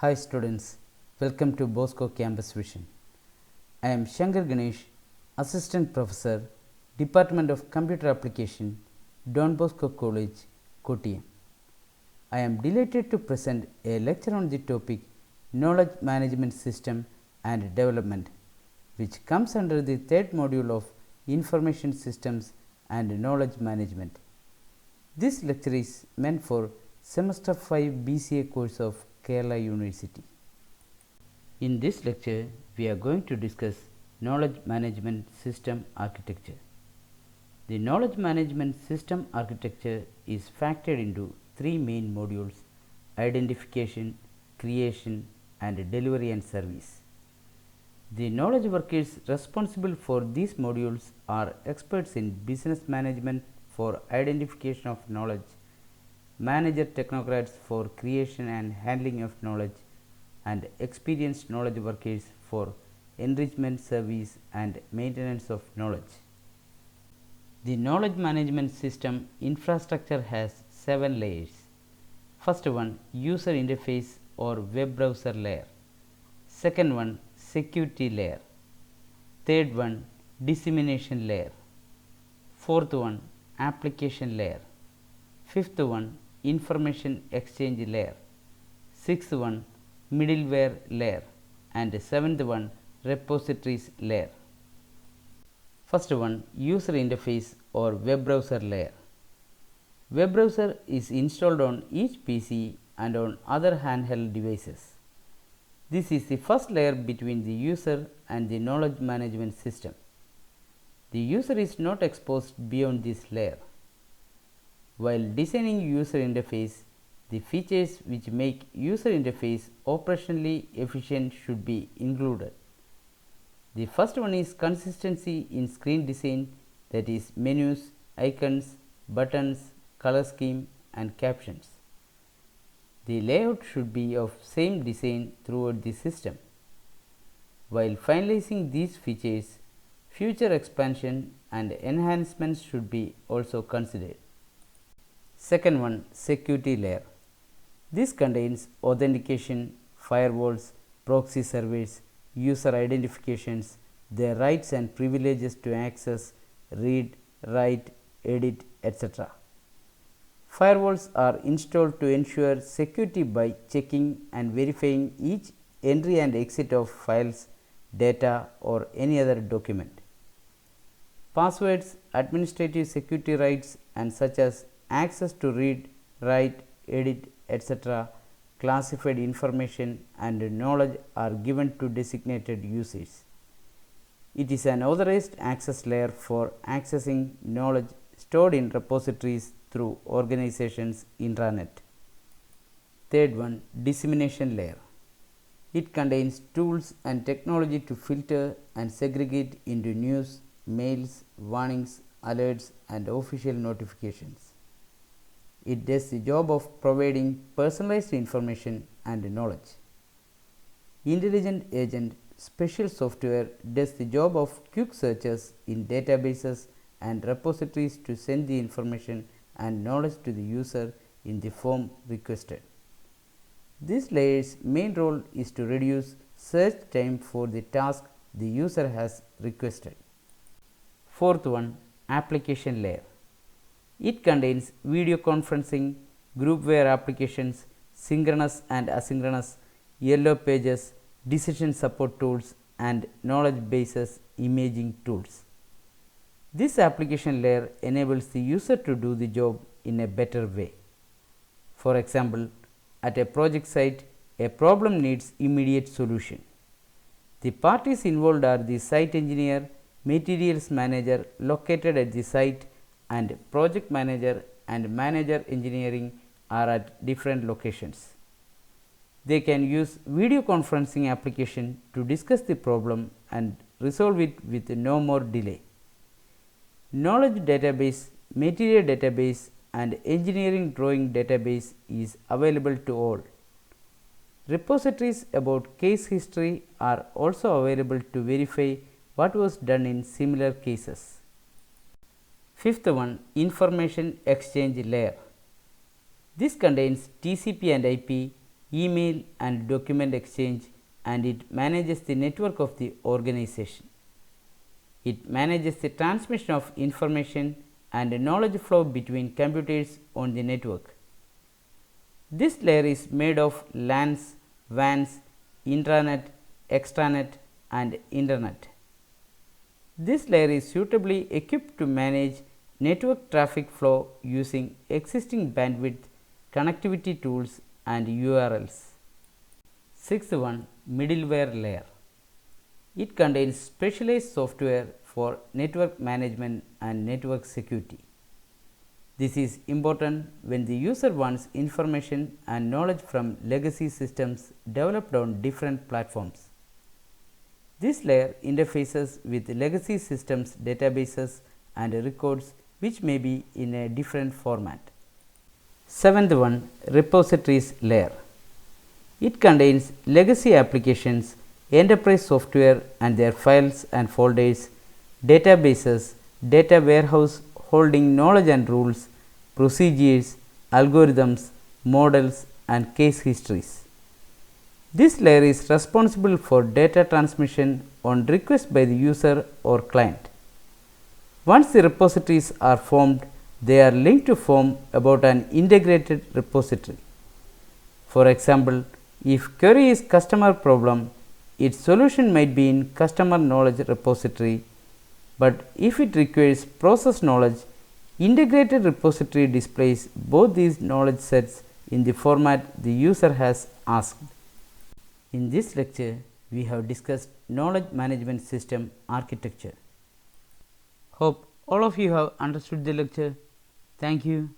Hi students, welcome to Bosco Campus Vision. I am Shankar Ganesh, Assistant Professor, Department of Computer Application, Don Bosco College, Kottayam. I am delighted to present a lecture on the topic Knowledge Management System and Development, which comes under the third module of Information Systems and Knowledge Management. This lecture is meant for Semester 5 BCA course of Kerala University. In this lecture, we are going to discuss Knowledge Management System Architecture. The Knowledge Management System Architecture is factored into three main modules: identification, creation, and delivery and service. The knowledge workers responsible for these modules are experts in business management for identification of knowledge, manager technocrats for creation and handling of knowledge, and experienced knowledge workers for enrichment, service, and maintenance of knowledge. The knowledge management system infrastructure has 7 layers. First one, user interface or web browser layer. Second one, security layer. Third one, dissemination layer. Fourth one, application layer. Fifth one, information exchange layer. Sixth one, middleware layer, and seventh one, repositories layer. First one, user interface or web browser layer. Web browser is installed on each PC and on other handheld devices. This is the first layer between the user and the knowledge management system. The user is not exposed beyond this layer. While designing user interface, the features which make user interface operationally efficient should be included. The first one is consistency in screen design, that is menus, icons, buttons, color scheme, and captions. The layout should be of same design throughout the system. While finalizing these features, future expansion and enhancements should be also considered. Second one, security layer. This contains authentication, firewalls, proxy servers, user identifications, their rights and privileges to access, read, write, edit, etc. Firewalls are installed to ensure security by checking and verifying each entry and exit of files, data, or any other document. Passwords, administrative security rights, and such as access to read, write, edit, etc., classified information and knowledge are given to designated users. It is an authorized access layer for accessing knowledge stored in repositories through organizations intranet. Third one, dissemination layer. It contains tools and technology to filter and segregate into news, mails, warnings, alerts, and official notifications. It does the job of providing personalized information and knowledge. Intelligent Agent special software does the job of quick searches in databases and repositories to send the information and knowledge to the user in the form requested. This layer's main role is to reduce search time for the task the user has requested. Fourth one, application layer. It contains video conferencing, groupware applications, synchronous and asynchronous, yellow pages, decision support tools, and knowledge bases imaging tools. This application layer enables the user to do the job in a better way. For example, at a project site, a problem needs immediate solution. The parties involved are the site engineer, materials manager located at the site, and project manager and manager engineering are at different locations. They can use video conferencing application to discuss the problem and resolve it with no more delay. Knowledge database, material database, and engineering drawing database is available to all. Repositories about case history are also available to verify what was done in similar cases. Fifth one, information exchange layer. This contains TCP and IP, email and document exchange, and it manages the network of the organization. It manages the transmission of information and knowledge flow between computers on the network. This layer is made of LANs, WANs, intranet, extranet, and internet. This layer is suitably equipped to manage network traffic flow using existing bandwidth, connectivity tools, and URLs. Sixth one, middleware layer. It contains specialized software for network management and network security. This is important when the user wants information and knowledge from legacy systems developed on different platforms. This layer interfaces with legacy systems databases and records which may be in a different format. Seventh one, repositories layer. It contains legacy applications, enterprise software and their files and folders, databases, data warehouse holding knowledge and rules, procedures, algorithms, models, and case histories. This layer is responsible for data transmission on request by the user or client. Once the repositories are formed, they are linked to form about an integrated repository. For example, if query is customer problem, its solution might be in customer knowledge repository, but if it requires process knowledge, integrated repository displays both these knowledge sets in the format the user has asked. In this lecture, we have discussed knowledge management system architecture. Hope all of you have understood the lecture. Thank you.